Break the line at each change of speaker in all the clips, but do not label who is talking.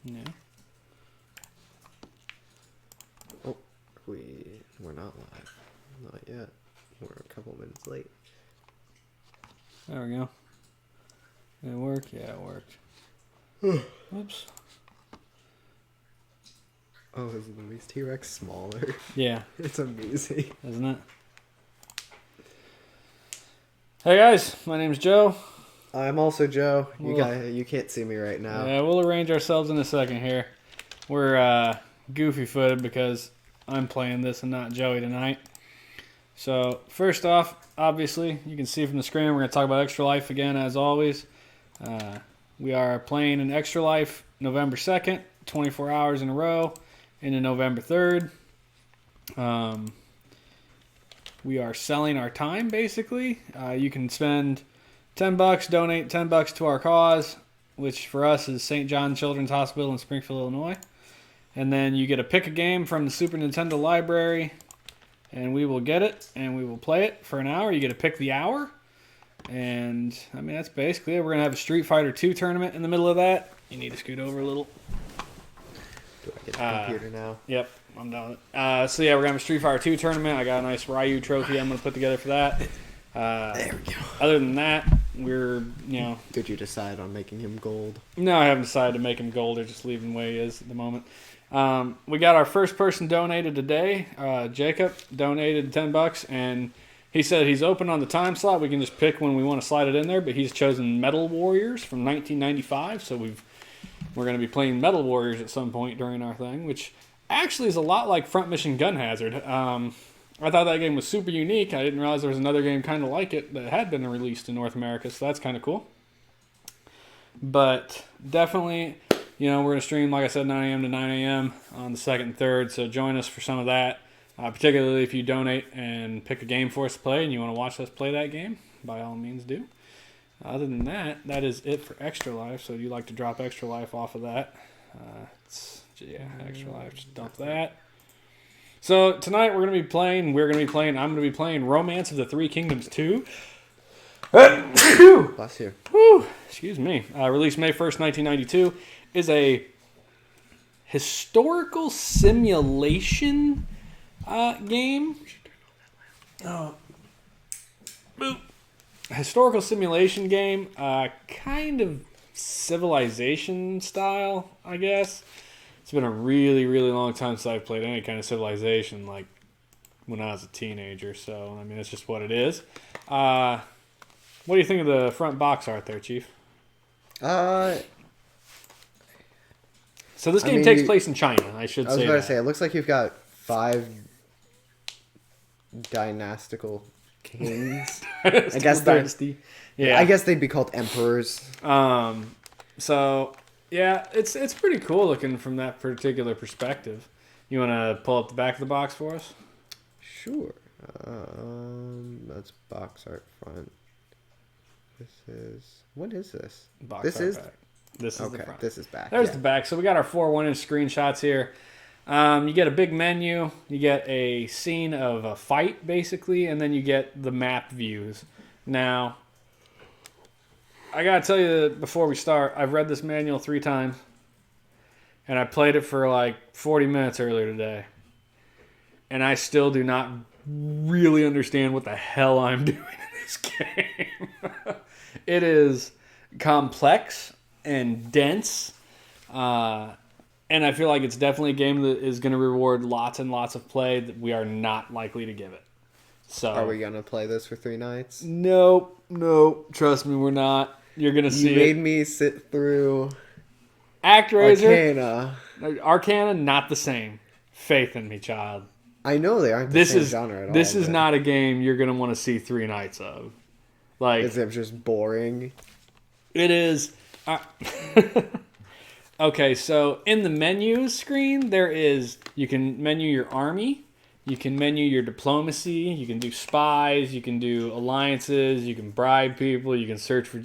Yeah.
Oh, we're not live. Not yet. We're a couple minutes late.
There we go. Did it work? Yeah, it worked. Oops.
Oh, is Louis T-Rex smaller?
Yeah.
It's amazing.
Isn't it? Hey guys, my name's Joe.
I'm also Joe.
Well,
You can't see me right now.
Yeah, we'll arrange ourselves in a second here. We're goofy-footed because I'm playing this and not Joey tonight. So, first off, obviously, you can see from the screen, we're going to talk about Extra Life again, as always. We are playing an Extra Life November 2nd, 24 hours in a row, into November 3rd. We are selling our time, basically. You can spend $10, donate $10 to our cause, which for us is St. John Children's Hospital in Springfield, Illinois. And then you get to pick a game from the Super Nintendo library, and we will get it, and we will play it for an hour. You get to pick the hour. And, I mean, that's basically it. We're going to have a Street Fighter 2 tournament in the middle of that. You need to scoot over a little.
Do I get the computer now?
Yep, I'm done with it. So, yeah, we're going to have a Street Fighter 2 tournament. I got a nice Ryu trophy I'm going to put together for that.
There we go.
Other than that,
Did you decide on making him gold?
No, I haven't decided to make him gold or just leave him the way he is at the moment. We got our first person donated today. Jacob donated $10, and he said he's open on the time slot. We can just pick when we want to slide it in there, but he's chosen Metal Warriors from 1995, so we're going to be playing Metal Warriors at some point during our thing, which actually is a lot like Front Mission Gun Hazard. I thought that game was super unique. I didn't realize there was another game kind of like it that had been released in North America, so that's kind of cool. But definitely, we're going to stream, like I said, 9 a.m. to 9 a.m. on the 2nd and 3rd, so join us for some of that. Particularly if you donate and pick a game for us to play and you want to watch us play that game, by all means do. Other than that, that is it for Extra Life, so you'd like to drop Extra Life off of that. Extra Life, just dump that. So tonight I'm going to be playing Romance of the Three Kingdoms 2.
Bless you.
Whew, excuse me. Released May 1st, 1992. Is a historical simulation game. Oh. Boop. Historical simulation game. Kind of Civilization style, I guess. It's been a really, really long time since I've played any kind of Civilization, like when I was a teenager. So, I mean, it's just what it is. What do you think of the front box art there, Chief? So this game takes place in China, I should say.
I was going to say, it looks like you've got 5 dynastical kings. I guess
dynasty. Yeah.
I guess they'd be called emperors.
So yeah, it's pretty cool looking from that particular perspective. You want to pull up the back of the box for us?
Sure. That's box art front. What is this?
This is back. This is
okay.
the front.
This is back.
There's the back. So we got our 4 1-inch screenshots here. You get a big menu. You get a scene of a fight, basically, and then you get the map views. Now, I gotta tell you before we start, I've read this manual 3 times, and I played it for like 40 minutes earlier today, and I still do not really understand what the hell I'm doing in this game. It is complex and dense, and I feel like it's definitely a game that is going to reward lots and lots of play that we are not likely to give it. So,
are we going to play this for 3 nights?
Nope. Trust me, we're not. You're going to see
You made me sit through
ActRaiser.
Arcana.
Not the same. Faith in me, child.
I know they aren't the same genre at all.
This is not a game you're going to want to see 3 nights of. Like,
is it just boring?
It is. Okay, so in the menus screen, you can menu your army, you can menu your diplomacy, you can do spies, you can do alliances, you can bribe people, you can search for...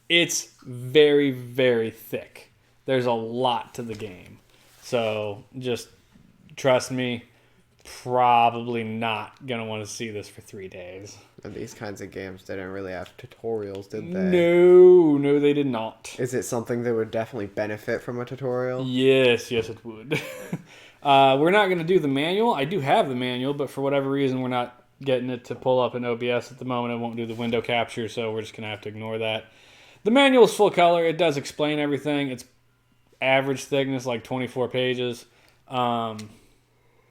It's very, very thick. There's a lot to the game. So just trust me, probably not going to want to see this for 3 days.
And these kinds of games didn't really have tutorials, did they?
No, they did not.
Is it something that would definitely benefit from a tutorial?
Yes, it would. We're not going to do the manual. I do have the manual, but for whatever reason, we're not getting it to pull up in OBS at the moment. It won't do the window capture, so we're just going to have to ignore that. The manual is full color. It does explain everything. It's average thickness, like 24 pages.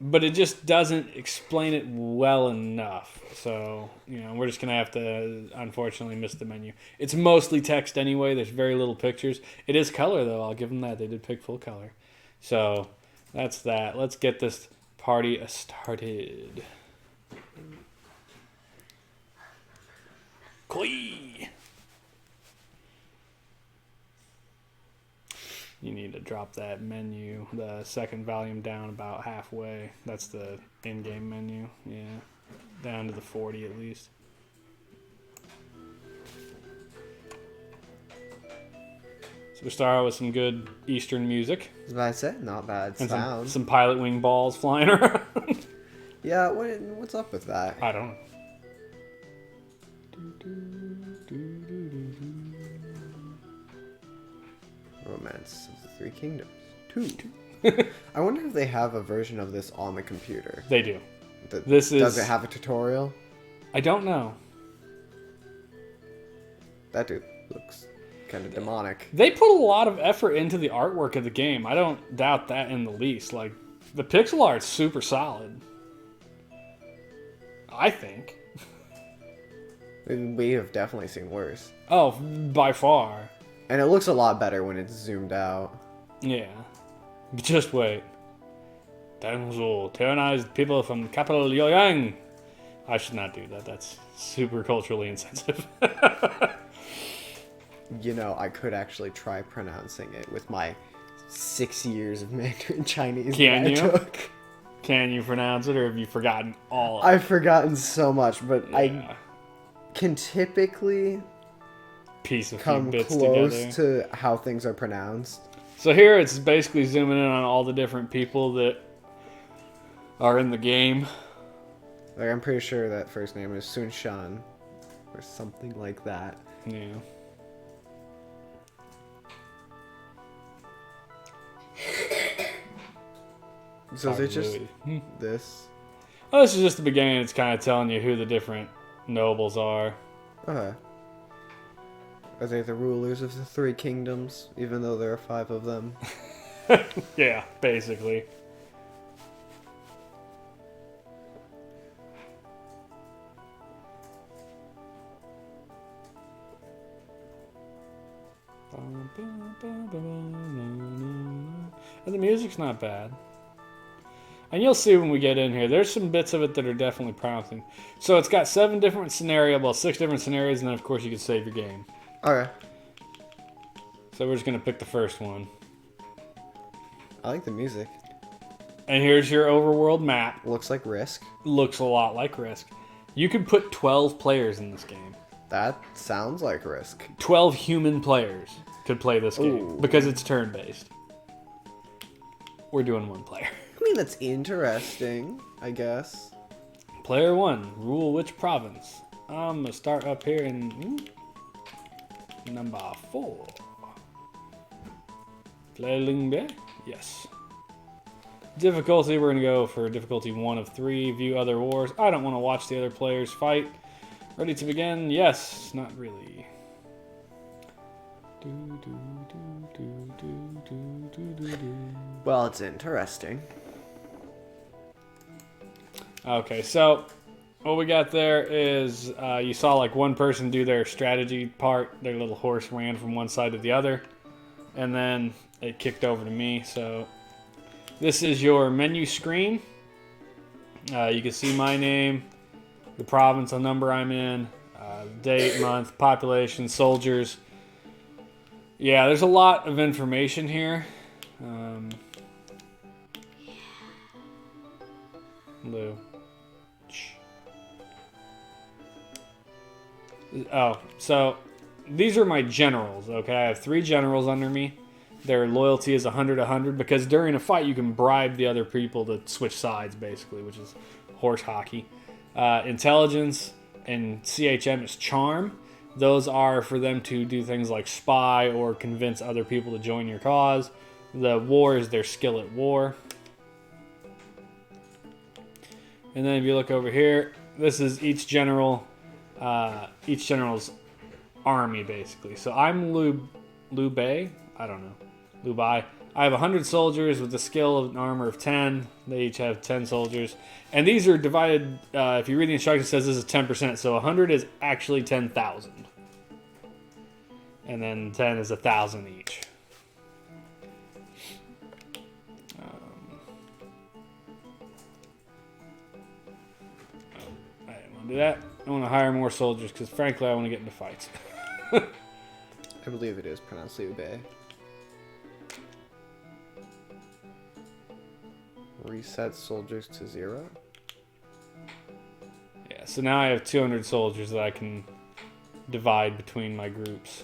But it just doesn't explain it well enough. So, we're just going to have to, unfortunately, miss the menu. It's mostly text anyway. There's very little pictures. It is color, though. I'll give them that. They did pick full color. So, that's that. Let's get this party started. Koi! You need to drop that menu, the second volume, down about halfway. That's the in-game menu. Yeah. Down to the 40 at least. So we start out with some good Eastern music.
As I said, not bad sound.
And some pilot wing balls flying around.
Yeah, what's up with that?
I don't know.
Romance of the Three Kingdoms 2. I wonder if they have a version of this on the computer.
They do.
Does it have a tutorial?
I don't know.
That dude looks kind of demonic.
They put a lot of effort into the artwork of the game. I don't doubt that in the least. Like, the pixel art's super solid. I think.
We have definitely seen worse.
Oh, by far.
And it looks a lot better when it's zoomed out.
Yeah. But just wait. Dengzhou tyrannized people from the capital Luoyang. I should not do that. That's super culturally insensitive.
I could actually try pronouncing it with my 6 years of Mandarin Chinese
Can
that I
you?
took.
Can you pronounce it, or have you forgotten all of it?
I've forgotten so much, but
Yeah.
I can typically
Piece of
come
bits
close
together.
to how things are pronounced.
So here it's basically zooming in on all the different people that are in the game.
Like, I'm pretty sure that first name is Sun Shan or something like that.
Yeah.
So is it just
Louis.
this?
Oh, this is just the beginning. It's kind of telling you who the different nobles are.
Okay. Are they the rulers of the Three Kingdoms, even though there are 5 of them?
Yeah, basically. And the music's not bad. And you'll see when we get in here, there's some bits of it that are definitely promising. So it's got 6 different scenarios, and then of course you can save your game.
Okay.
So we're just going to pick the first one.
I like the music.
And here's your overworld map.
Looks like Risk.
Looks a lot like Risk. You could put 12 players in this game.
That sounds like Risk.
12 human players could play this game because it's turn-based. We're doing 1 player.
I mean, that's interesting, I guess.
Player 1, rule which province? I'm going to start up here in number 4. Play Lingbe? Yes. Difficulty, we're going to go for difficulty 1 of 3. View other wars. I don't want to watch the other players fight. Ready to begin? Yes. Not really.
Well, it's interesting.
Okay, so what we got there is you saw like one person do their strategy part. Their little horse ran from one side to the other. And then it kicked over to me. So this is your menu screen. You can see my name, the province, the number I'm in, date, month, population, soldiers. Yeah, there's a lot of information here. Lou. Oh, so these are my generals, okay? I have 3 generals under me. Their loyalty is 100 because during a fight you can bribe the other people to switch sides, basically, which is horse hockey. Intelligence and CHM is charm. Those are for them to do things like spy or convince other people to join your cause. The war is their skill at war. And then if you look over here, this is each general's army, basically. So I'm Lubei. I don't know. Lubai. I have 100 soldiers with the skill of an armor of 10. They each have 10 soldiers. And these are divided, if you read the instructions, it says this is 10%. So 100 is actually 10,000. And then 10 is 1,000 each. I didn't want to do that. I want to hire more soldiers because, frankly, I want to get into fights.
I believe it is pronounced Liube. Reset soldiers to 0.
Yeah, so now I have 200 soldiers that I can divide between my groups.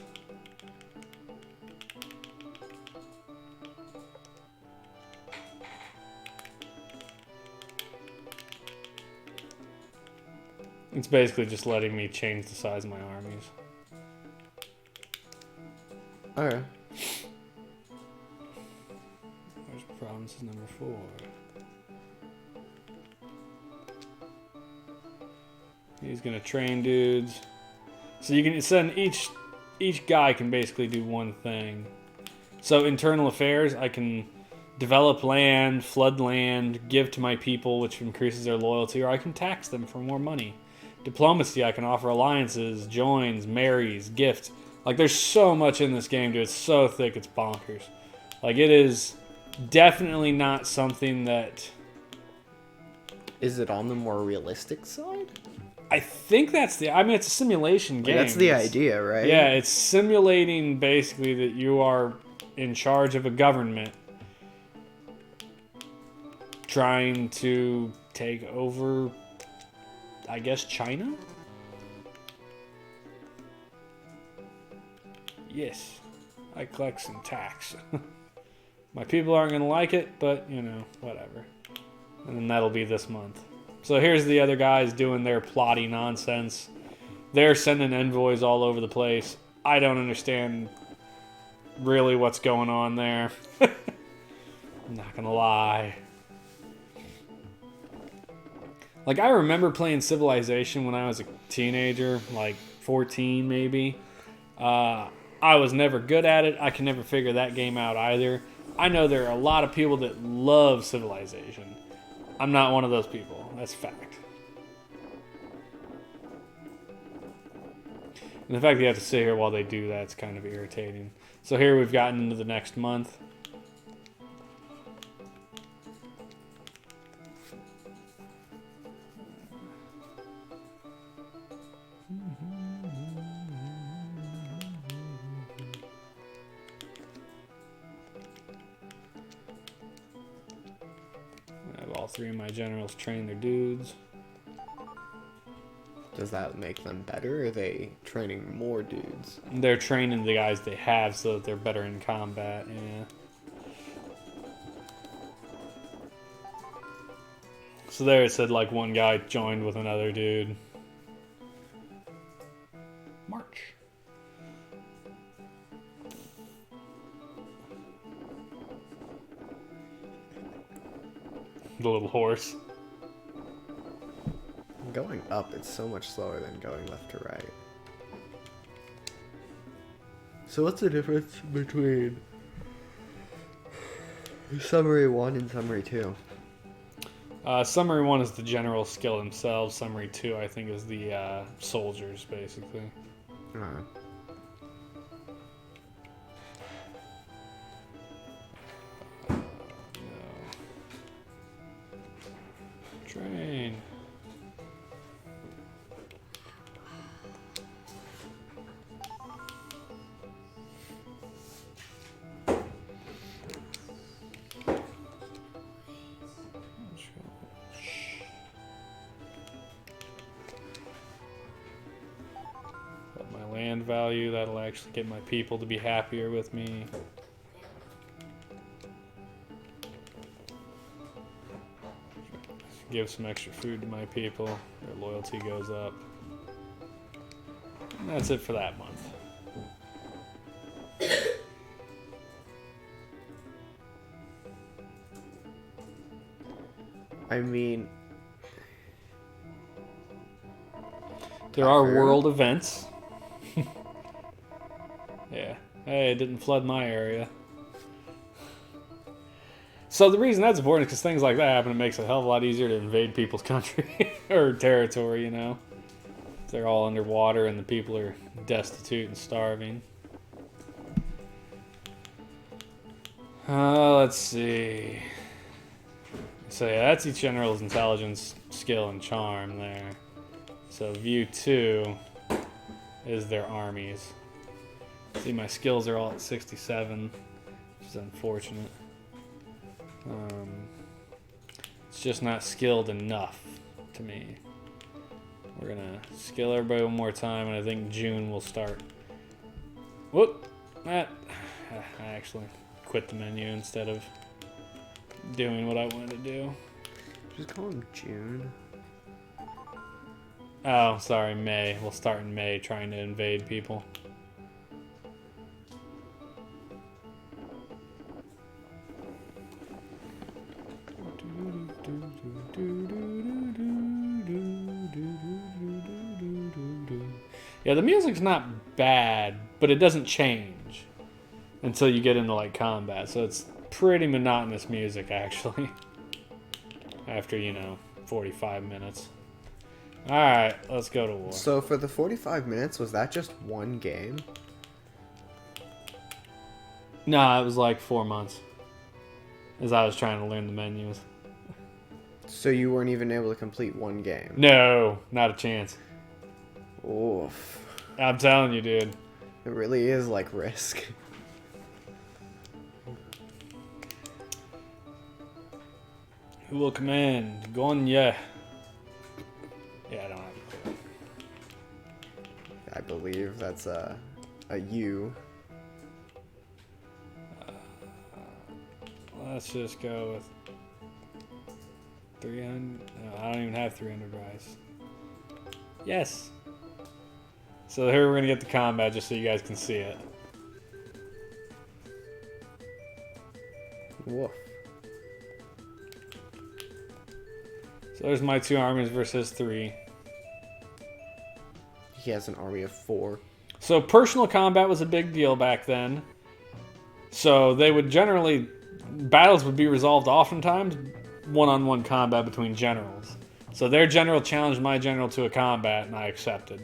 It's basically just letting me change the size of my armies.
Okay.
Where's provinces number 4? He's gonna train dudes. So you can send each guy can basically do one thing. So internal affairs, I can develop land, flood land, give to my people, which increases their loyalty, or I can tax them for more money. Diplomacy, I can offer alliances, joins, marries, gift. Like, there's so much in this game, dude. It's so thick, it's bonkers. Like, it is definitely not something that...
Is it on the more realistic side?
I think that's the... I mean, it's a simulation game.
That's the idea, right?
Yeah, it's simulating, basically, that you are in charge of a government trying to take over, I guess, China? Yes, I collect some tax. My people aren't going to like it, but, you know, whatever. And then that'll be this month. So here's the other guys doing their plotty nonsense. They're sending envoys all over the place. I don't understand really what's going on there. I'm not going to lie. Like, I remember playing Civilization when I was a teenager, like 14 maybe. I was never good at it. I can never figure that game out either. I know there are a lot of people that love Civilization. I'm not one of those people. That's fact. And the fact that you have to sit here while they do that's kind of irritating. So here we've gotten into the next month. I have all 3 of my generals train their dudes.
Does that make them better, or are they training more dudes?
They're training the guys they have so that they're better in combat, yeah. So there it said like one guy joined with another dude. March. The little horse.
Going up, it's so much slower than going left to right. So what's the difference between Summary 1 and Summary 2?
Summary 1 is the general skill themselves. Summary 2, I think, is the soldiers, basically.
Uh-huh.
Train. Up my land value, that'll actually get my people to be happier with me. give some extra food to my people. Their loyalty goes up. And that's it for that month.
I mean,
there are world events. Yeah. Hey, it didn't flood my area. So the reason that's important is because things like that happen. It makes it a hell of a lot easier to invade people's country or territory, you know. They're all underwater and the people are destitute and starving. Let's see. So yeah, that's each general's intelligence, skill, and charm there. So view 2 is their armies. See, my skills are all at 67, which is unfortunate. It's just not skilled enough to me. We're gonna skill everybody one more time, and I think June will start. Whoop! I actually quit the menu instead of doing what I wanted to do.
just call him June.
Oh, sorry, May. We'll start in May trying to invade people. Yeah, the music's not bad, but it doesn't change until you get into like combat. So it's pretty monotonous music actually. After, 45 minutes. Alright, let's go to war.
So for the 45 minutes, was that just one game?
No, it was like 4 months. As I was trying to learn the menus.
So you weren't even able to complete one game?
No, not a chance.
Oof.
I'm telling you, dude.
It really is like Risk.
Who will command? Gonya. Yeah, I don't have it.
I believe that's a U.
Let's just go with 300. No, I don't even have 300 rice. Yes. So here we're gonna get the combat just so you guys can see it.
Woof.
So there's my 2 armies versus 3.
He has an army of 4.
So personal combat was a big deal back then. So they would generally, battles would be resolved oftentimes one-on-one combat between generals. So their general challenged my general to a combat and I accepted.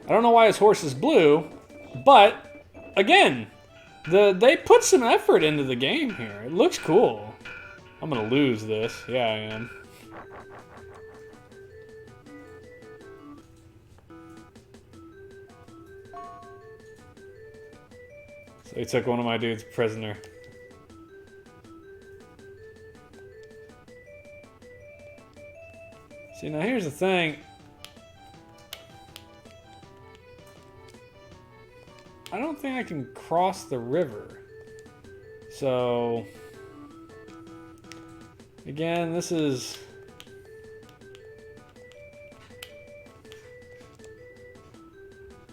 I don't know why his horse is blue, but again, they put some effort into the game here. It looks cool. I'm gonna lose this. Yeah, I am. So he took one of my dudes prisoner. See, now here's the thing. I don't think I can cross the river. So, again, this is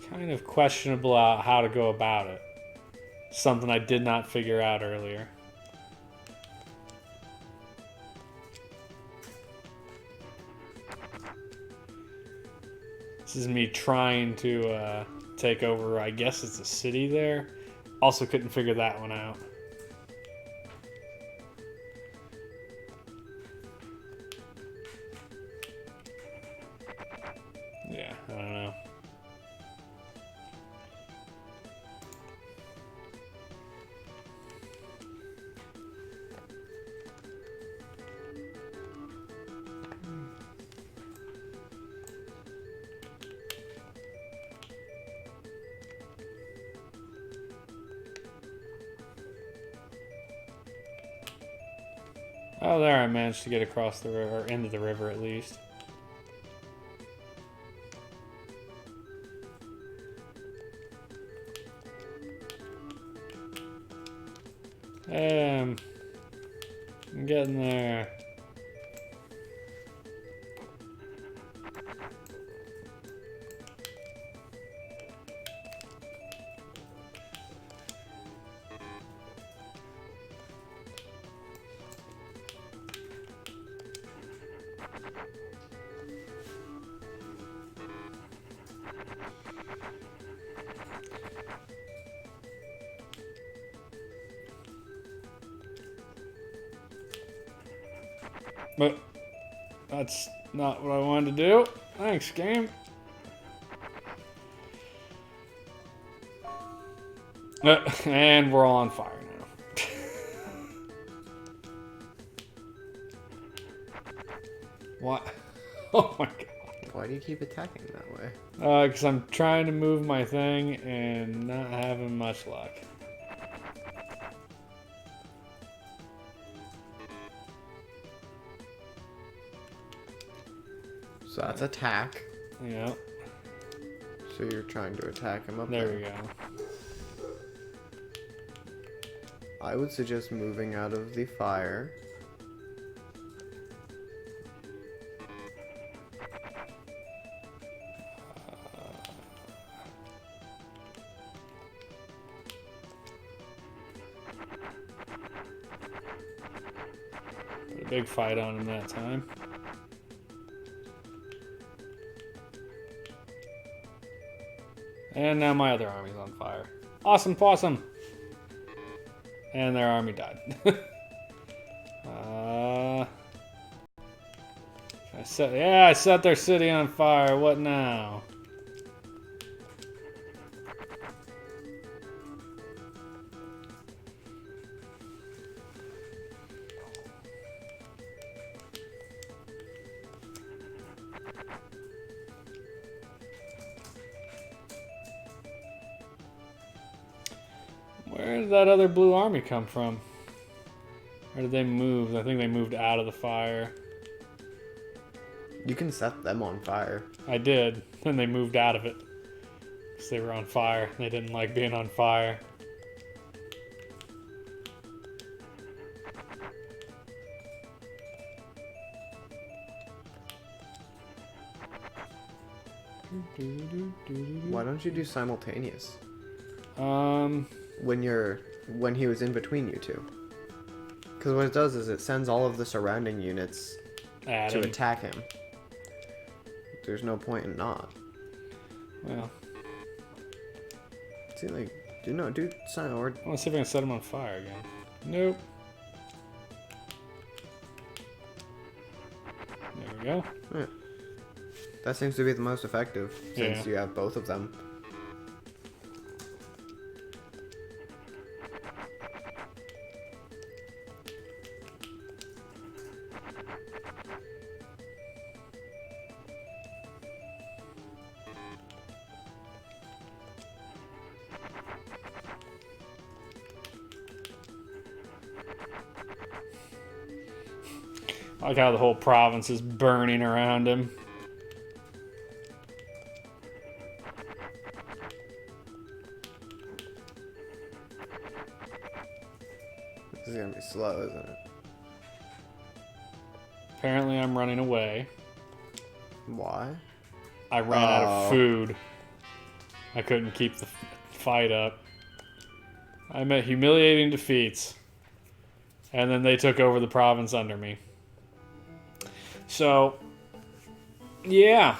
kind of questionable how to go about it. Something I did not figure out earlier. This is me trying to take over, I guess it's a city there. Also couldn't figure that one out. Yeah, I don't know. Oh, there I managed to get across the river, or into the river at least. I'm getting there. But that's not what I wanted to do. Thanks, game. And we're all on fire now. What? Oh my god.
Why do you keep attacking that way?
Because I'm trying to move my thing and not having much luck.
So that's attack.
Yeah.
So you're trying to attack him up
There
there.
we go.
I would suggest moving out of the fire.
Put a big fight on him that time. And now my other army's on fire. Awesome possum! And their army died. I set their city on fire. What now? Where did that other blue army come from? Or did they move? I think they moved out of the fire.
You can set them on fire.
I did. Then they moved out of it. Because they were on fire. They didn't like being on fire.
Why don't you do simultaneous?
Um,
When he was in between you two. Because what it does is it sends all of the surrounding units
add
to
him.
attack him. There's no point in not.
Well,
See, like, do sign or
I want to see if I can set him on fire again. Nope. There we go.
yeah. That seems to be the most effective since
Yeah.
you have both of them.
I like how the whole province is burning around him.
This is gonna be slow, isn't it?
Apparently I'm running away.
Why?
I ran out
Oh.
of food. I couldn't keep the fight up. I met humiliating defeats. And then they took over the province under me. So, yeah.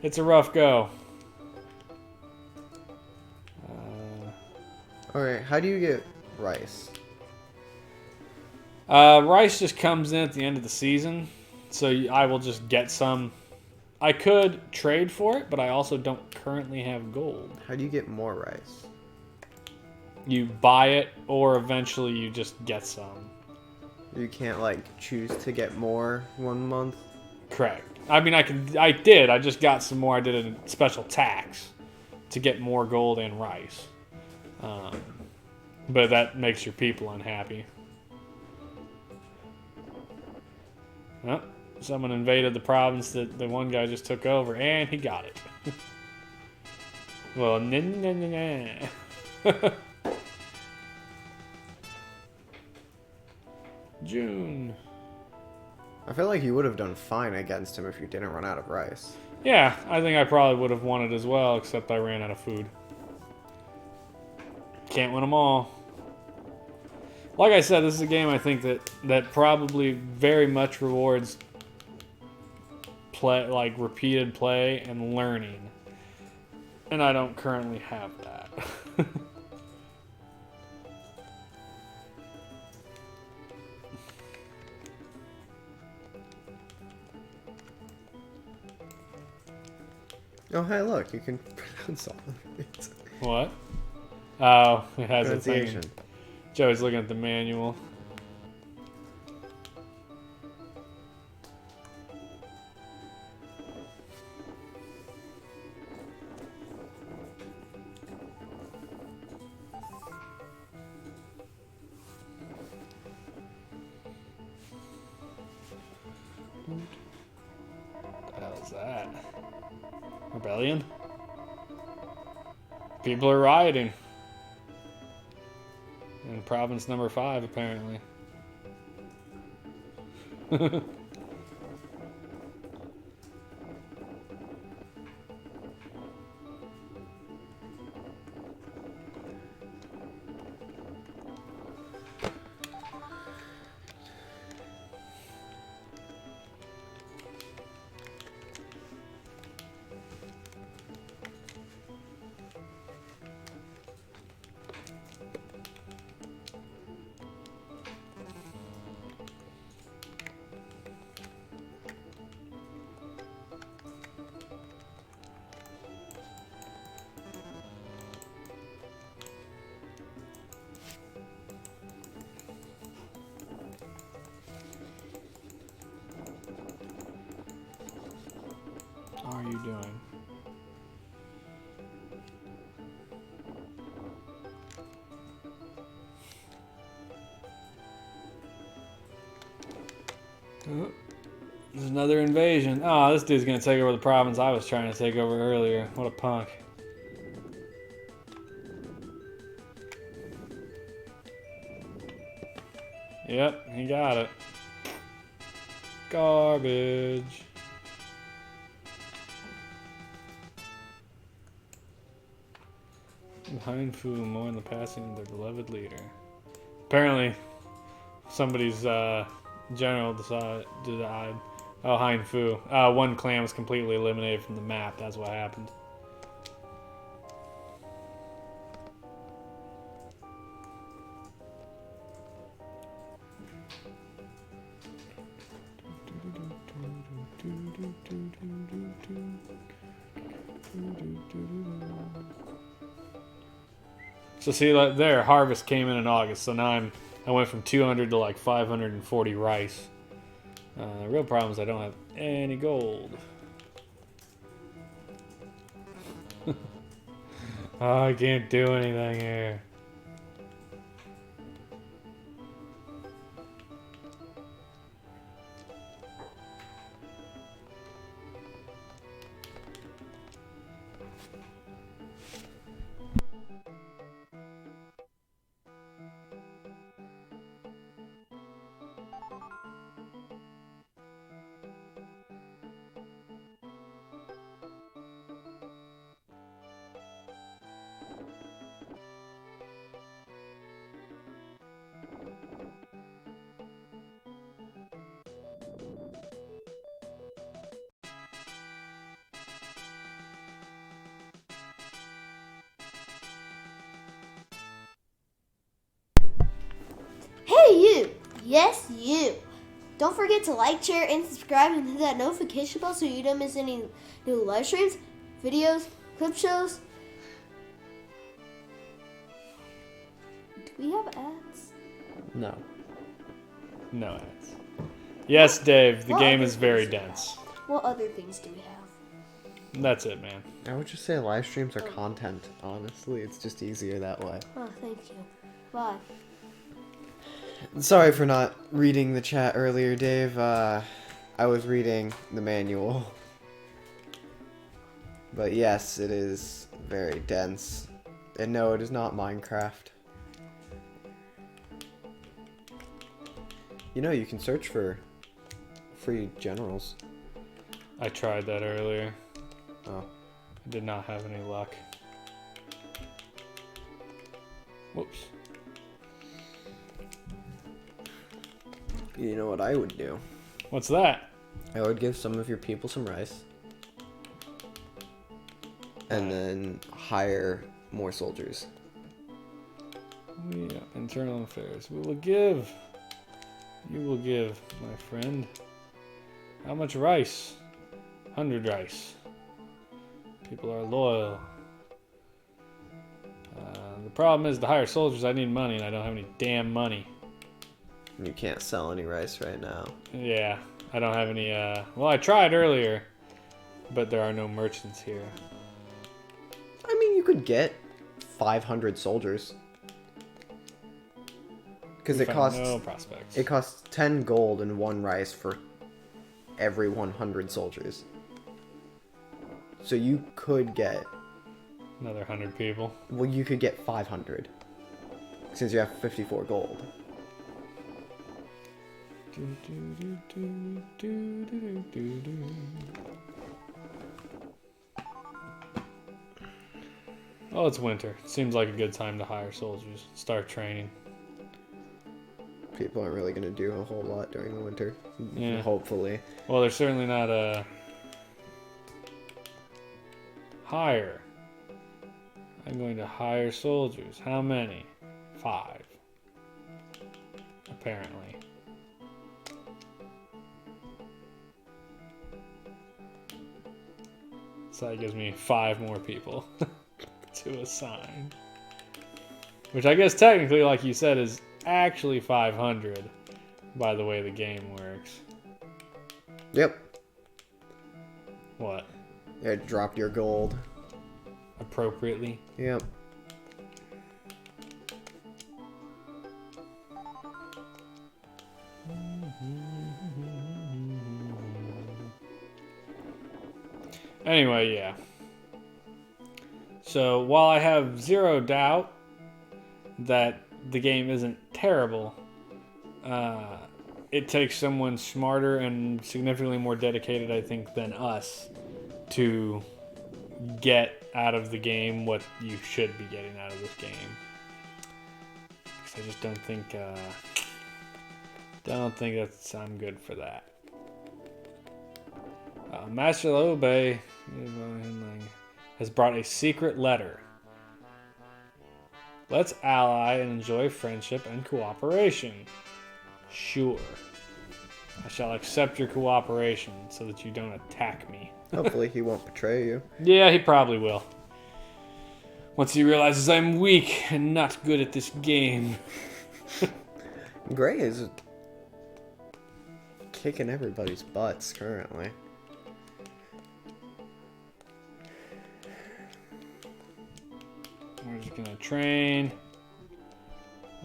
it's a rough go.
Okay, how do you get rice?
Rice just comes in at the end of the season, so I will just get some. I could trade for it, but I also don't currently have gold.
How do you get more rice?
You buy it, or eventually you just get some.
You can't like choose to get more one month.
Correct. I mean, I did. I just got some more. I did a special tax to get more gold and rice. But that makes your people unhappy. Well, someone invaded the province that the one guy just took over, and he got it. Well, nah. June.
I feel like you would have done fine against him if you didn't run out of rice.
Yeah, I think I probably would have won it as well, except I ran out of food. Can't win them all. Like I said, this is a game I think that probably very much rewards play, like repeated play and learning. And I don't currently have that.
Oh, hey, look, you can pronounce all of it.
What? Oh, it has a thing.
Pronunciation.
Joey's looking at the manual. What the hell is that? Rebellion? People are rioting. In province number 5, apparently. How are you doing? Oh, there's another invasion. Oh, this dude's gonna take over the province I was trying to take over earlier. What a punk. Yep, he got it. Garbage. Behind Fu mourn the passing of their beloved leader. Apparently, somebody's general died. Oh, Hein Fu. One clan was completely eliminated from the map. That's what happened. So see, like there, harvest came in August. So now I went from 200 to like 540 rice. The real problem is I don't have any gold. Oh, I can't do anything here.
Hey you! Yes, you! Don't forget to like, share, and subscribe and hit that notification bell so you don't miss any new live streams, videos, clip shows. Do we have ads?
No.
No ads. Yes, Dave, the
What
game
other
is very
things do we
dense.
What other things do we have?
That's it, man.
I would just say live streams are content, honestly. It's just easier that way.
Oh, thank you. Bye.
Sorry for not reading the chat earlier, Dave. I was reading the manual. But yes, it is very dense. And no, it is not Minecraft. You know, you can search for free generals.
I tried that earlier.
Oh.
I did not have any luck. Whoops.
You know what I would do?
What's that?
I would give some of your people some rice. And then hire more soldiers.
Yeah, internal affairs. We will give. You will give, my friend. How much rice? 100 rice. People are loyal. The problem is to hire soldiers, I need money, and I don't have any damn money.
You can't sell any rice right now.
Yeah, I don't have any, well, I tried earlier, but there are no merchants here.
I mean, you could get 500 soldiers. Because it costs
no prospects.
It costs 10 gold and 1 rice for every 100 soldiers. So you could get...
Another 100 people.
Well, you could get 500. Since you have 54 gold.
Oh, it's winter. Seems like a good time to hire soldiers. Start training.
People aren't really going to do a whole lot during the winter.
Yeah.
Hopefully.
Well, they're certainly not hire. I'm going to hire soldiers. How many? 5. Apparently. So that gives me 5 more people to assign. Which I guess technically, like you said, is actually 500 by the way the game works.
Yep.
What?
It dropped your gold.
Appropriately?
Yep.
Anyway, yeah. So while I have zero doubt that the game isn't terrible, it takes someone smarter and significantly more dedicated, I think, than us to get out of the game what you should be getting out of this game. Because I just don't think that's I'm good for that. Master Lobe has brought a secret letter. Let's ally and enjoy friendship and cooperation. Sure. I shall accept your cooperation so that you don't attack me.
Hopefully he won't betray you.
Yeah, he probably will. Once he realizes I'm weak and not good at this game.
Gray is kicking everybody's butts currently.
We're just gonna train.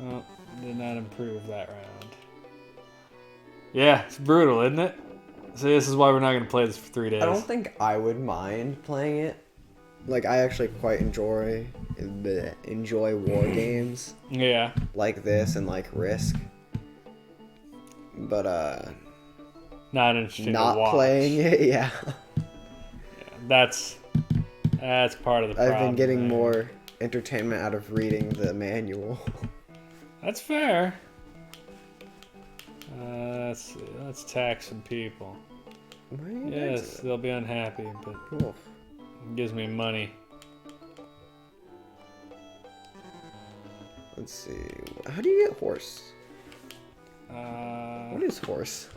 Oh, did not improve that round. Yeah, it's brutal, isn't it? So this is why we're not gonna play this for 3 days.
I don't think I would mind playing it. Like, I actually quite enjoy war games.
Yeah.
Like this and like Risk. But
Not interesting
not
to watch.
playing it, yeah.
That's part of the problem.
I've been getting
there.
more entertainment out of reading the manual.
That's fair. Let's see. Let's tax some people.
Why are you
Yes,
dancing?
they'll be unhappy, but
Cool.
it gives me money.
Let's see. How do you get horse?
Not
What is horse?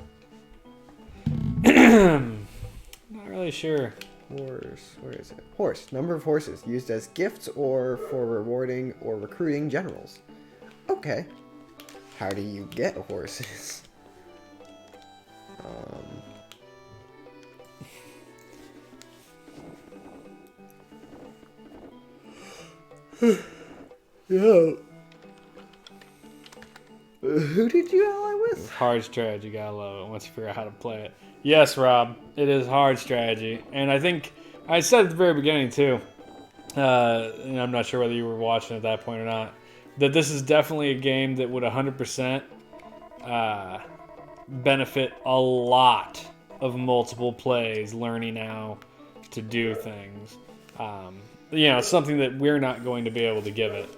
really sure.
Horse. Where is it? Horse. Number of horses used as gifts or for rewarding or recruiting generals. Okay. How do you get horses? Yeah. Who did you ally with?
Hard strategy, gotta love it once you figure out how to play it. Yes, Rob, it is hard strategy. And I think, I said at the very beginning too, and I'm not sure whether you were watching at that point or not, that this is definitely a game that would 100% benefit a lot of multiple plays, learning how to do things. Something that we're not going to be able to give it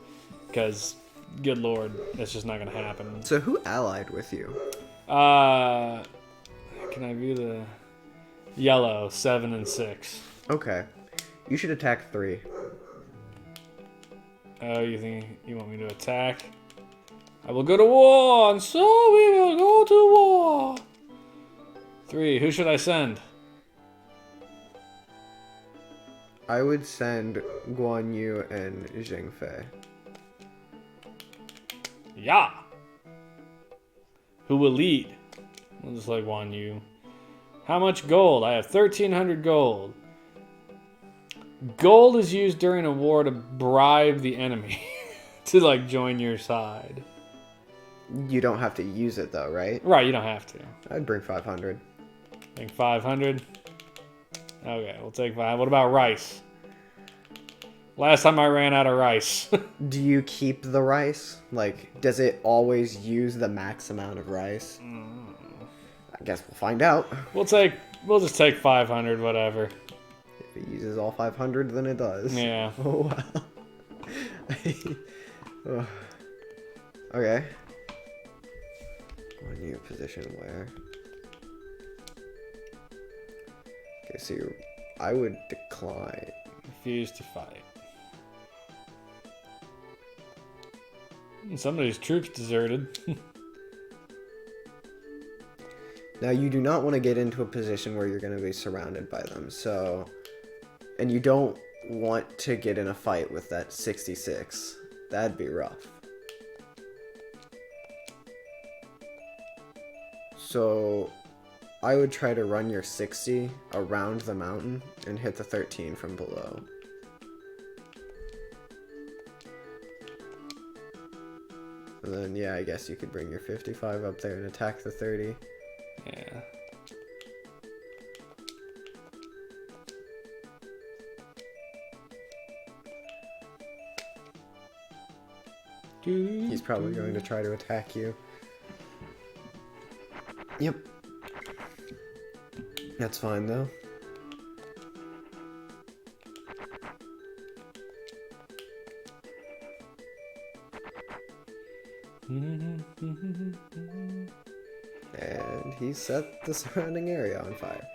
because, good lord, it's just not going to happen.
So who allied with you?
Can I view the yellow 7 and 6?
Okay. You should attack 3.
Oh, you think you want me to attack? I will go to war, and so we will go to war. 3. Who should I send?
I would send Guan Yu and Jing Fei.
Yeah. Who will lead? We'll just like Wan Yu. How much gold? I have 1,300 gold. Gold is used during a war to bribe the enemy to join your side.
You don't have to use it though, right?
Right, you don't have to.
I'd bring 500.
Think 500. Okay, we'll take 5. What about rice? Last time I ran out of rice.
Do you keep the rice? Does it always use the max amount of rice? I guess we'll find out.
We'll just take 500, whatever.
If it uses all 500, then it does.
Yeah.
Oh, wow. Oh. Okay. One new position where? Okay, so I would decline.
Refuse to fight. Somebody's troops deserted.
Now, you do not want to get into a position where you're going to be surrounded by them, so... And you don't want to get in a fight with that 66. That'd be rough. So, I would try to run your 60 around the mountain and hit the 13 from below. And then, yeah, I guess you could bring your 55 up there and attack the 30.
Yeah.
He's probably going to try to attack you. Yep. That's fine, though. And he set the surrounding area on fire.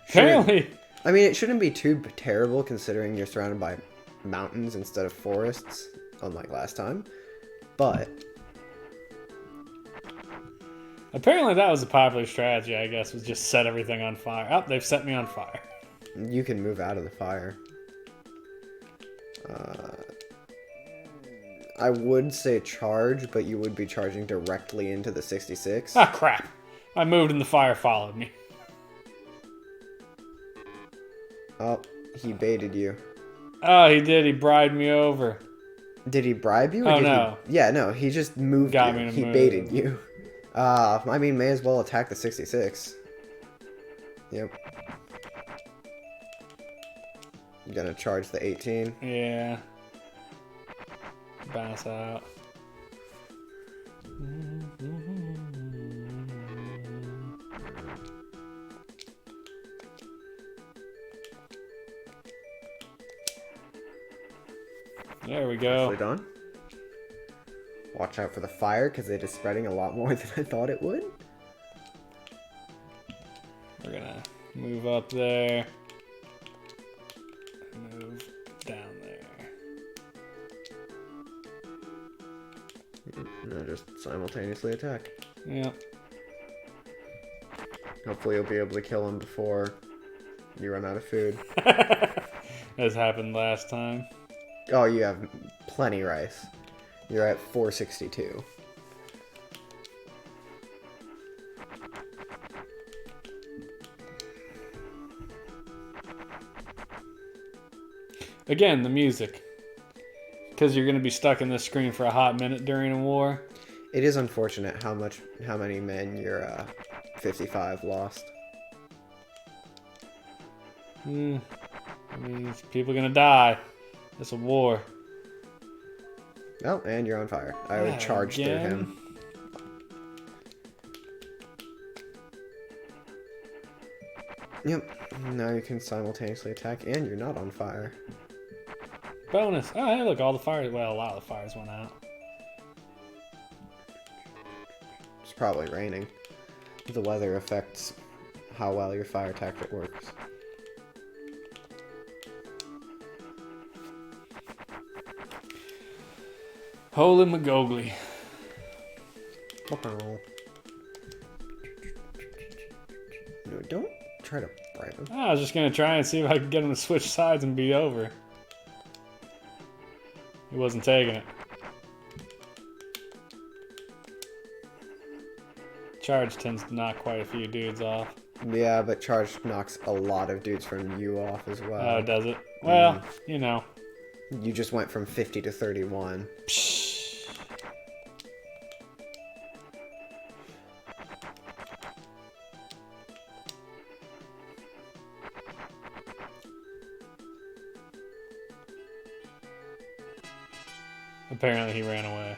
Apparently.
I mean, it shouldn't be too terrible considering you're surrounded by mountains instead of forests, unlike last time. But
apparently that was a popular strategy, I guess, was just set everything on fire. Oh, they've set me on fire.
you can move out of the fire. I would say charge, but you would be charging directly into the 66.
Ah, crap. I moved and the fire followed me.
Oh, he baited you.
Oh, he did. He bribed me over.
Did he bribe you? Or
Oh,
did
no.
Yeah, no, he just moved
Got
you.
me to
He
move.
baited you. I mean, may as well attack the 66. Yep. You gonna charge the 18?
Yeah. Bounce out. There we go.
Nicely done. Watch out for the fire, because it is spreading a lot more than I thought it would.
We're gonna move up there. Move down there.
No, just simultaneously attack.
Yeah.
Hopefully you'll be able to kill him before you run out of food.
As happened last time.
Oh, you have plenty rice. You're at 462.
Again, the music. Because you're going to be stuck in this screen for a hot minute during a war.
It is unfortunate how many men your 55 lost.
I mean, people are going to die. It's a war.
Oh, and you're on fire. I would charge through
Again?
him. Yep. Now you can simultaneously attack, and you're not on fire.
Bonus. Oh, hey, look, all the fires. Well, a lot of the fires went out.
It's probably raining. The weather affects how well your fire tactic works.
Holy McGogly.
No, don't try to bribe him.
I was just going to try and see if I could get him to switch sides and be over. He wasn't taking it. Charge tends to knock quite a few dudes off.
Yeah, but charge knocks a lot of dudes from you off as well.
Oh, does it? Well, you know.
You just went from 50 to 31.
Psh. Apparently he ran away.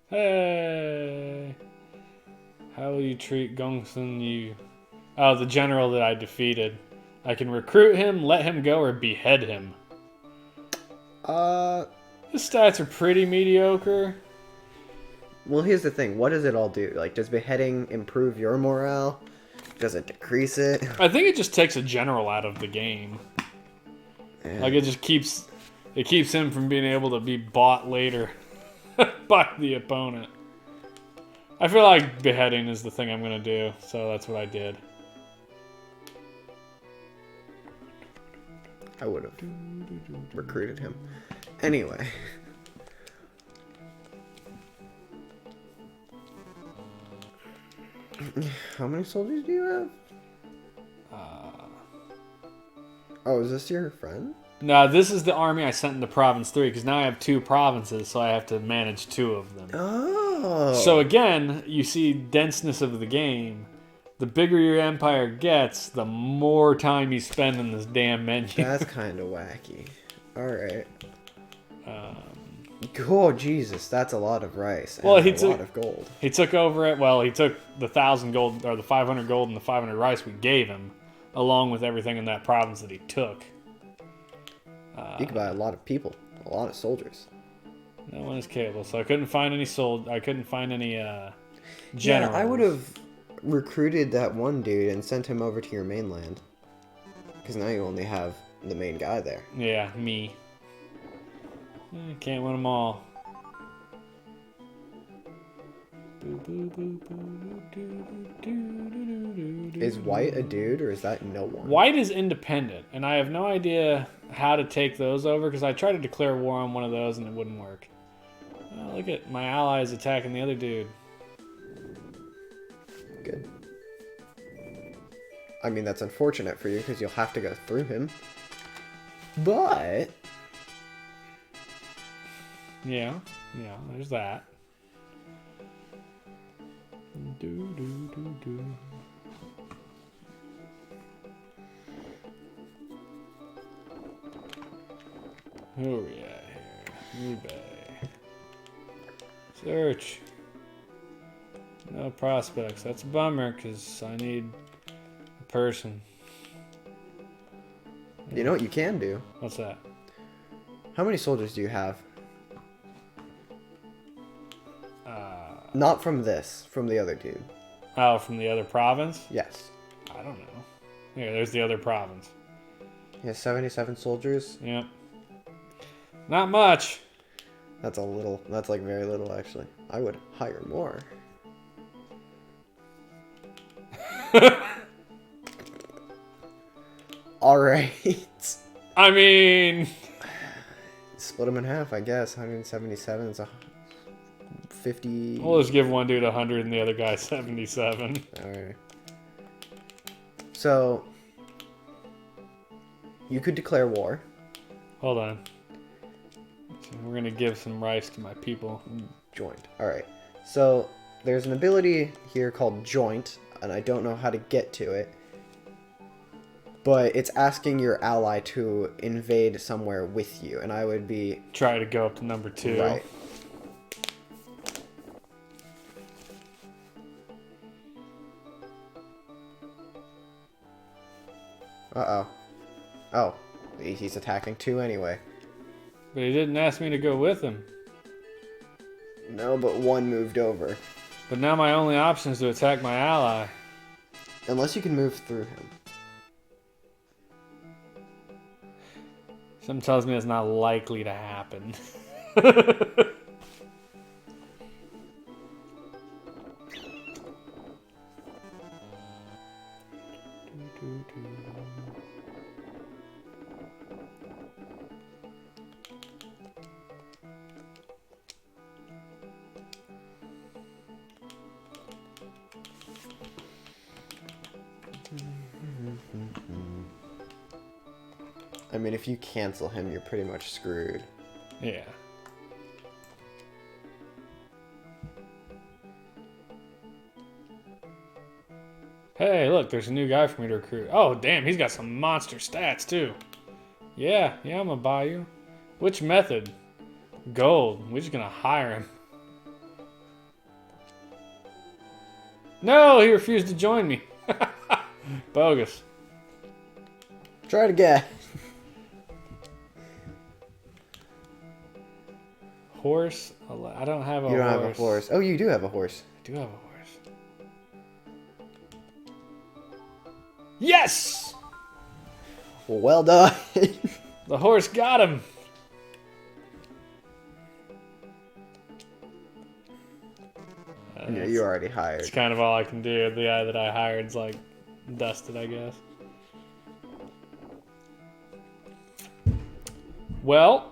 Hey! How will you treat Gongsun Yu? Oh, the general that I defeated. I can recruit him, let him go, or behead him. His stats are pretty mediocre.
Well, here's the thing. What does it all do? Like, does beheading improve your morale? Does it decrease it?
I think it just takes a general out of the game.
Yeah.
Like, it just keeps him from being able to be bought later by the opponent. I feel like beheading is the thing I'm going to do, so that's what I did.
I would have recruited him. Anyway. How many soldiers do you have? Oh, is this your friend?
No, this is the army I sent into Province 3, because now I have 2 provinces, so I have to manage 2 of them.
Oh.
So again, you see denseness of the game. The bigger your empire gets, the more time you spend in this damn menu.
That's kind of wacky. Alright. Oh, Jesus, that's a lot of rice.
Well,
and
he
a
took-
lot of gold.
He took over it. Well, he took the 1,000 gold, or the 500 gold and the 500 rice we gave him, along with everything in that province that he took.
You could buy a lot of people, a lot of soldiers.
No one is capable, so I couldn't find any generals.
Yeah, I would have recruited that one dude and sent him over to your mainland. Because now you only have the main guy there.
Yeah, me. Can't win them all.
Is White a dude, or is that no one?
White is independent, and I have no idea how to take those over, because I tried to declare war on one of those and it wouldn't work. Oh, look at my allies attacking the other dude.
Good. I mean, that's unfortunate for you, because you'll have to go through him. But...
Yeah, there's that. Who are we at here? eBay. Search. No prospects. That's a bummer, because I need a person.
You know what you can do?
What's that?
How many soldiers do you have? Not from this, from the other dude.
Oh, from the other province?
Yes.
I don't know. Here, there's the other province.
He has 77 soldiers.
Yep. Not much.
That's a little. That's like very little, actually. I would hire more. Alright.
I mean...
Split them in half, I guess. 177 is a 50.
We'll just give one dude 100 and the other guy 77.
Alright. So, you could declare war.
Hold on. So we're going to give some rice to my people.
Joint. Alright. So, there's an ability here called Joint, and I don't know how to get to it. but it's asking your ally to invade somewhere with you, and I would be...
Try to go up to number 2.
Right. Uh-oh. Oh, he's attacking 2 anyway.
But he didn't ask me to go with him.
No, but 1 moved over.
But now my only option is to attack my ally.
Unless you can move through him.
Something tells me it's not likely to happen.
I mean, if you cancel him, you're pretty much screwed.
Yeah. Hey, look, there's a new guy for me to recruit. Oh, damn, he's got some monster stats, too. Yeah, I'm gonna buy you. Which method? Gold. We're just gonna hire him. No, he refused to join me. Bogus.
Try it again.
Horse? I don't have a horse.
You don't have a horse. Oh, you do have a horse.
I do have a horse. Yes!
Well done.
The horse got him.
Yeah, you already hired.
It's kind of all I can do. The guy that I hired's like dusted, I guess. Well,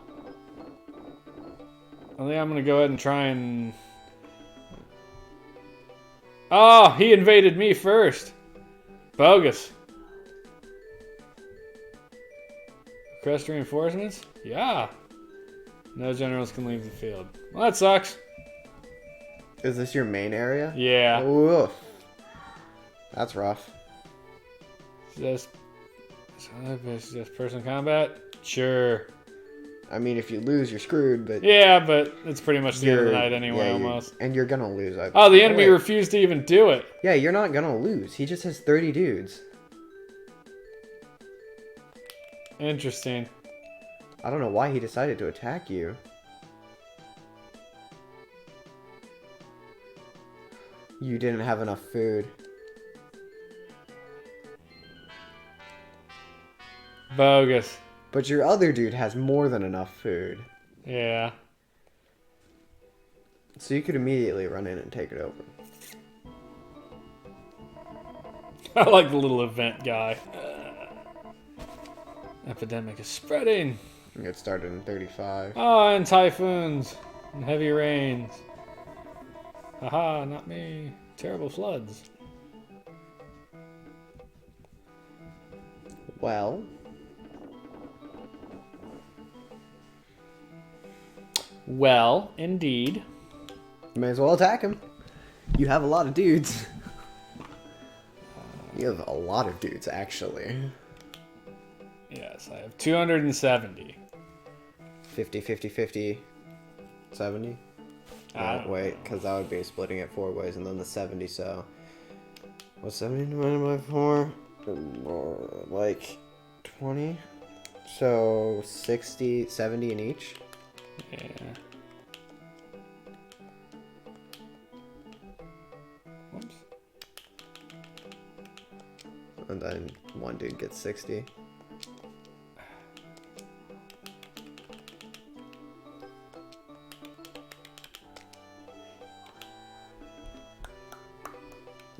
I think I'm gonna go ahead and try and... Oh, he invaded me first. Bogus. Request reinforcements? Yeah. No generals can leave the field. Well, that sucks.
Is this your main area?
Yeah.
Oof. That's rough.
Just person combat? Sure.
I mean, if you lose, you're screwed, but...
Yeah, but it's pretty much the end of the night anyway,
yeah,
almost.
And you're gonna lose.
Oh, the enemy refused to even do it.
Yeah, you're not gonna lose. He just has 30 dudes.
Interesting.
I don't know why he decided to attack you. You didn't have enough food.
Bogus.
But your other dude has more than enough food.
Yeah.
So you could immediately run in and take it over.
I like the little event guy. Epidemic is spreading.
It started in 35.
Oh, and typhoons. And heavy rains. Haha, not me. Terrible floods.
Well...
Well, indeed.
You may as well attack him. You have a lot of dudes. You have a lot of dudes, actually.
Yes, I have 270.
50, 50, 50, 70? No, wait, because that would be splitting it 4 ways, and then the 70, so... What's 70 divided by 4? Like, 20? So, 60, 70 in each?
Yeah. Whoops.
And then one dude gets 60.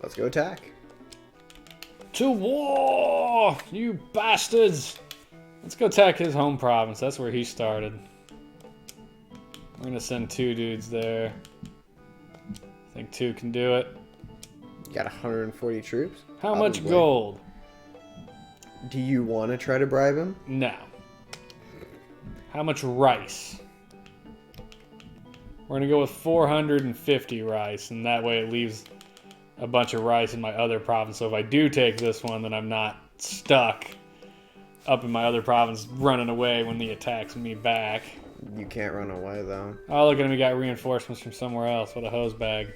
Let's go attack.
To war, you bastards! Let's go attack his home province. That's where he started. We're gonna send 2 dudes there. I think 2 can do it.
You got 140 troops?
How much
Probably.
gold?
Do you want to try to bribe him?
No. How much rice? We're gonna go with 450 rice, and that way it leaves a bunch of rice in my other province. So if I do take this one, then I'm not stuck up in my other province running away when he attacks me back.
You can't run away, though.
Oh, look at him. He got reinforcements from somewhere else. What a hose bag.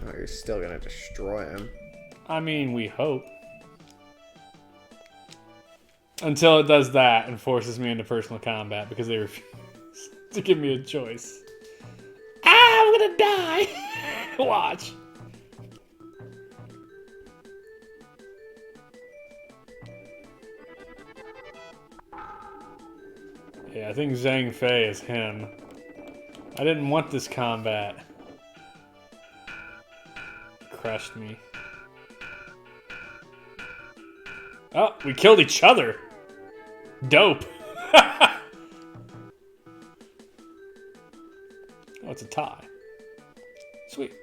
Oh, you're still gonna destroy him.
I mean, we hope. Until it does that and forces me into personal combat because they refuse to give me a choice. Ah, I'm gonna die! Watch. Yeah, I think Zhang Fei is him. I didn't want this combat. Crushed me. Oh, we killed each other. Dope. Oh, it's a tie. Sweet.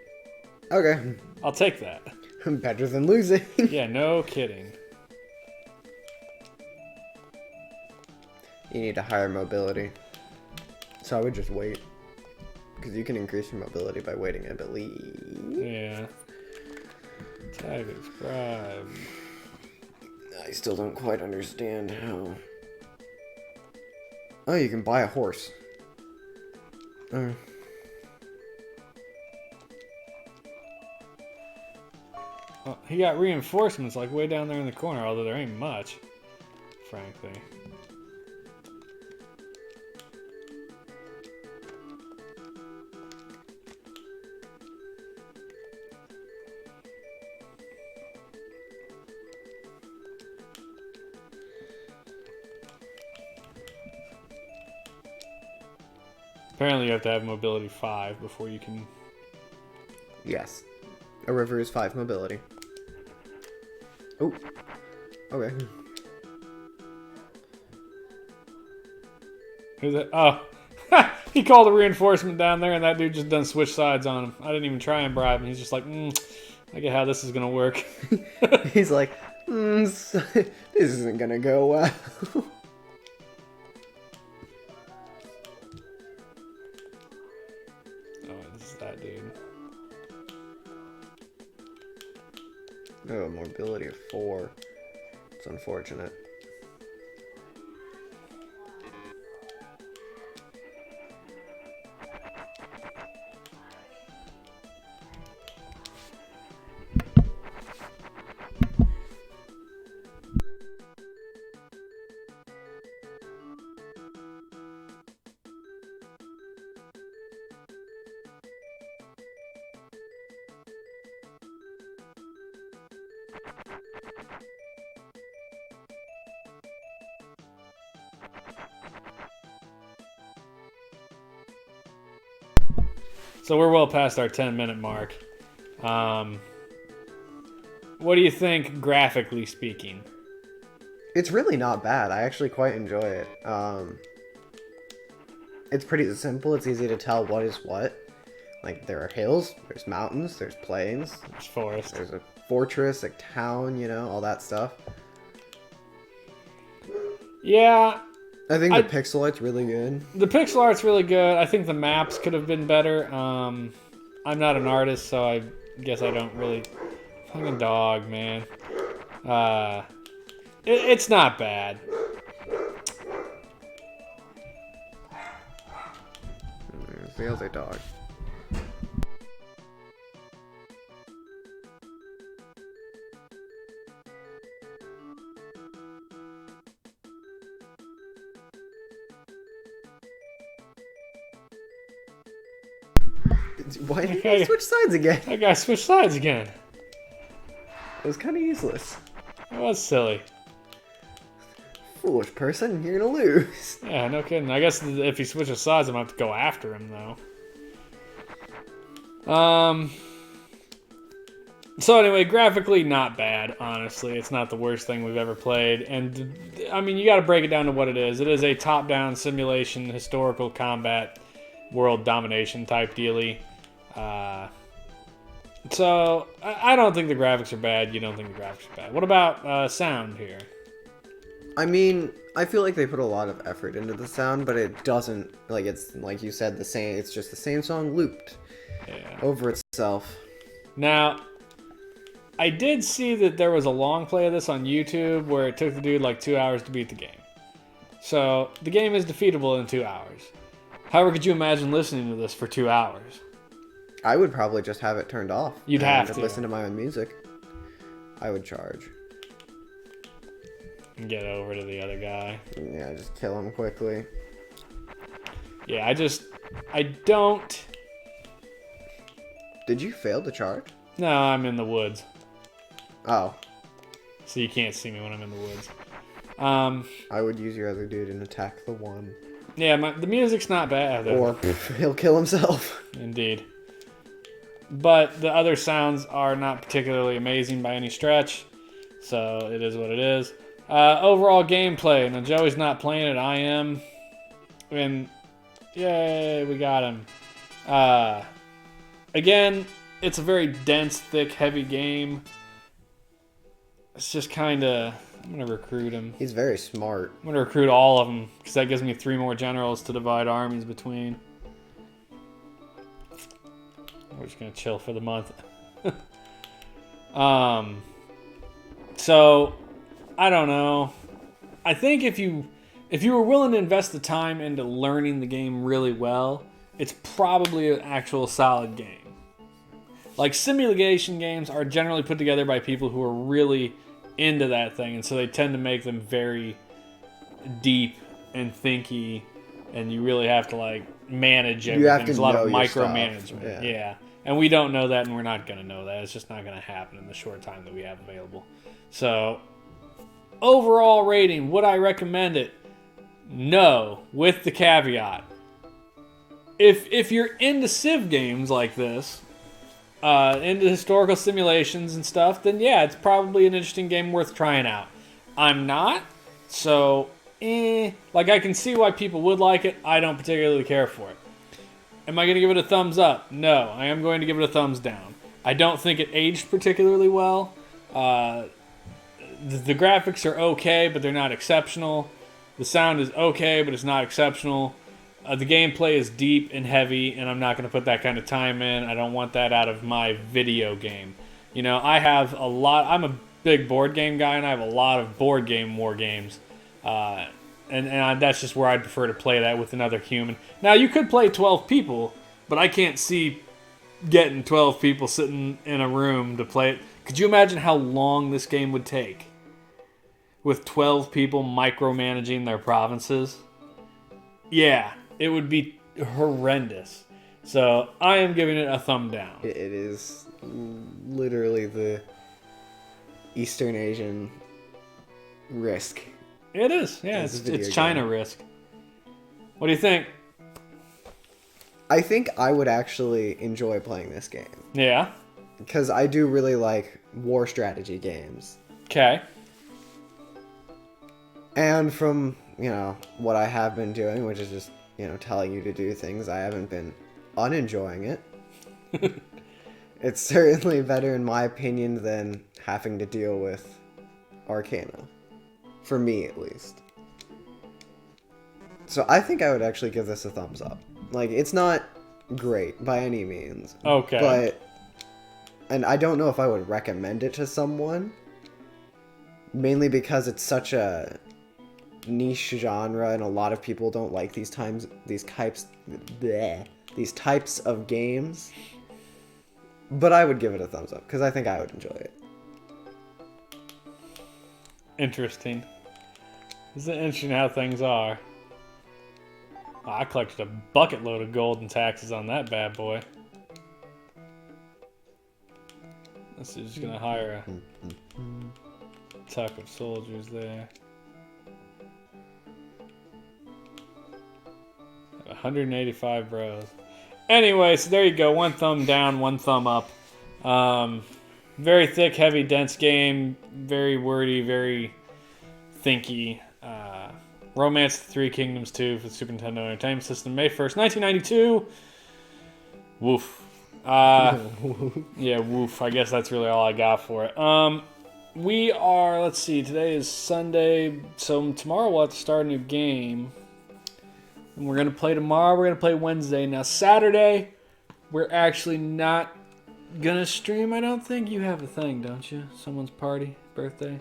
Okay.
I'll take that.
Better than losing.
Yeah, no kidding.
You need a higher mobility. So I would just wait. Because you can increase your mobility by waiting, I believe.
Yeah. Tag subscribe.
I still don't quite understand how. Oh, you can buy a horse.
Oh, he got reinforcements like way down there in the corner, although there ain't much, frankly. Apparently you have to have mobility 5 before you can...
Yes. A river is 5 mobility. Oh. Okay.
Who's that? Oh. He called a reinforcement down there and that dude just done switch sides on him. I didn't even try and bribe him. He's just like, I get how this is going to work.
He's like, this isn't going to go well.
That dude.
Oh, mobility of 4. It's unfortunate.
So we're well past our 10-minute mark. What do you think, graphically speaking?
It's really not bad. I actually quite enjoy it. It's pretty simple. It's easy to tell what is what. Like, there are hills, there's mountains, there's plains.
There's forest.
There's a fortress, a town, you know, all that stuff.
Yeah.
I think the pixel art's really good.
The pixel art's really good. I think the maps could have been better. I'm not an artist, so I guess I don't really... Fucking dog, man. It's not bad.
There's the other dog. Why did you switch sides again?
That guy switched sides again.
It was kind of useless.
It was silly.
Foolish person, you're gonna lose.
Yeah, no kidding. I guess if he switches sides, I'm gonna have to go after him, though. So anyway, graphically, not bad, honestly. It's not the worst thing we've ever played. And, I mean, you gotta break it down to what it is. It is a top-down simulation, historical combat, world domination type dealie. So, I don't think the graphics are bad. You don't think the graphics are bad. What about sound here?
I mean, I feel like they put a lot of effort into the sound, but it doesn't, like, it's, like you said, the same, it's just the same song looped over itself.
Now, I did see that there was a long play of this on YouTube where it took the dude like 2 hours to beat the game. So the game is defeatable in 2 hours. However, could you imagine listening to this for 2 hours?
I would probably just have it turned off.
You'd have to
listen to my own music. I would charge.
Get over to the other guy.
Yeah, just kill him quickly.
Yeah, I don't.
Did you fail to charge?
No, I'm in the woods.
Oh.
So you can't see me when I'm in the woods.
I would use your other dude and attack the one.
Yeah, the music's not bad.
Or he'll kill himself.
Indeed. But the other sounds are not particularly amazing by any stretch. So it is what it is. Overall gameplay. Now, Joey's not playing it. I am. And yay, we got him. Again, it's a very dense, thick, heavy game. It's just kind of... I'm going to recruit him.
He's very smart.
I'm going to recruit all of them, because that gives me 3 more generals to divide armies between. We're just going to chill for the month. So, I don't know. I think if you were willing to invest the time into learning the game really well, it's probably an actual solid game. Like, simulation games are generally put together by people who are really into that thing, and so they tend to make them very deep and thinky, and you really have to like manage everything.
You have to
There's a lot of
know your
micromanagement.
stuff.
Yeah. And we don't know that, and we're not going to know that. It's just not going to happen in the short time that we have available. So, overall rating, would I recommend it? No, with the caveat. If you're into Civ games like this, into historical simulations and stuff, then yeah, it's probably an interesting game worth trying out. I'm not, so like I can see why people would like it. I don't particularly care for it. Am I going to give it a thumbs up? No, I am going to give it a thumbs down. I don't think it aged particularly well. The graphics are okay, but they're not exceptional. The sound is okay, but it's not exceptional. The gameplay is deep and heavy, and I'm not going to put that kind of time in. I don't want that out of my video game. You know, I'm a big board game guy, and I have a lot of board game war games. And that's just where I'd prefer to play that with another human. Now, you could play 12 people, but I can't see getting 12 people sitting in a room to play it. Could you imagine how long this game would take? With 12 people micromanaging their provinces? Yeah, it would be horrendous. So, I am giving it a thumb down.
It is literally the Eastern Asian Risk.
It is, yeah. It's China Risk. What do you think?
I think I would actually enjoy playing this game.
Yeah?
Because I do really like war strategy games.
Okay. And
from, what I have been doing, which is just, telling you to do things, I haven't been unenjoying it. It's certainly better, in my opinion, than having to deal with Arcana. For me, at least. So I think I would actually give this a thumbs up. Like, it's not great by any means.
Okay.
And I don't know if I would recommend it to someone. Mainly because it's such a niche genre, and a lot of people don't like these types of games. But I would give it a thumbs up, because I think I would enjoy it.
Interesting. Isn't it interesting how things are? Oh, I collected a bucket load of gold and taxes on that bad boy. This is just gonna hire a tuck of soldiers there. 185 bros. Anyway, so there you go. 1 thumb down, 1 thumb up. Very thick, heavy, dense game. Very wordy, very thinky. Romance of the Three Kingdoms 2 for the Super Nintendo Entertainment System, May 1st, 1992. Woof. Yeah, woof. I guess that's really all I got for it. We are, let's see, today is Sunday, so tomorrow we'll have to start a new game. And we're going to play tomorrow, we're going to play Wednesday. Now, Saturday, we're actually not gonna stream. I don't think you have a thing, don't you? Someone's party, birthday.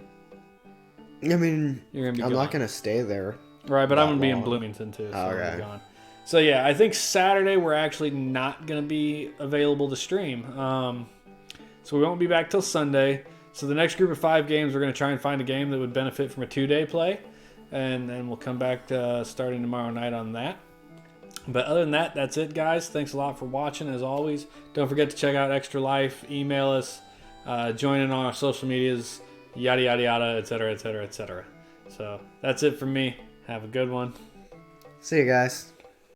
I mean,
You're gonna be
I'm
gone.
not gonna stay there.
Right, but I'm
that
gonna be in
long.
Bloomington too, so I'm gonna
Okay.
be gone. So yeah, I think Saturday we're actually not gonna be available to stream. So we won't be back till Sunday. So the next group of 5 games, we're gonna try and find a game that would benefit from a 2-day play, and then we'll come back to starting tomorrow night on that. But other than that, that's it, guys. Thanks a lot for watching, as always. Don't forget to check out Extra Life, email us, join in on our social medias, yada, yada, yada, etc., etc., etc. So that's it from me. Have a good one.
See you guys.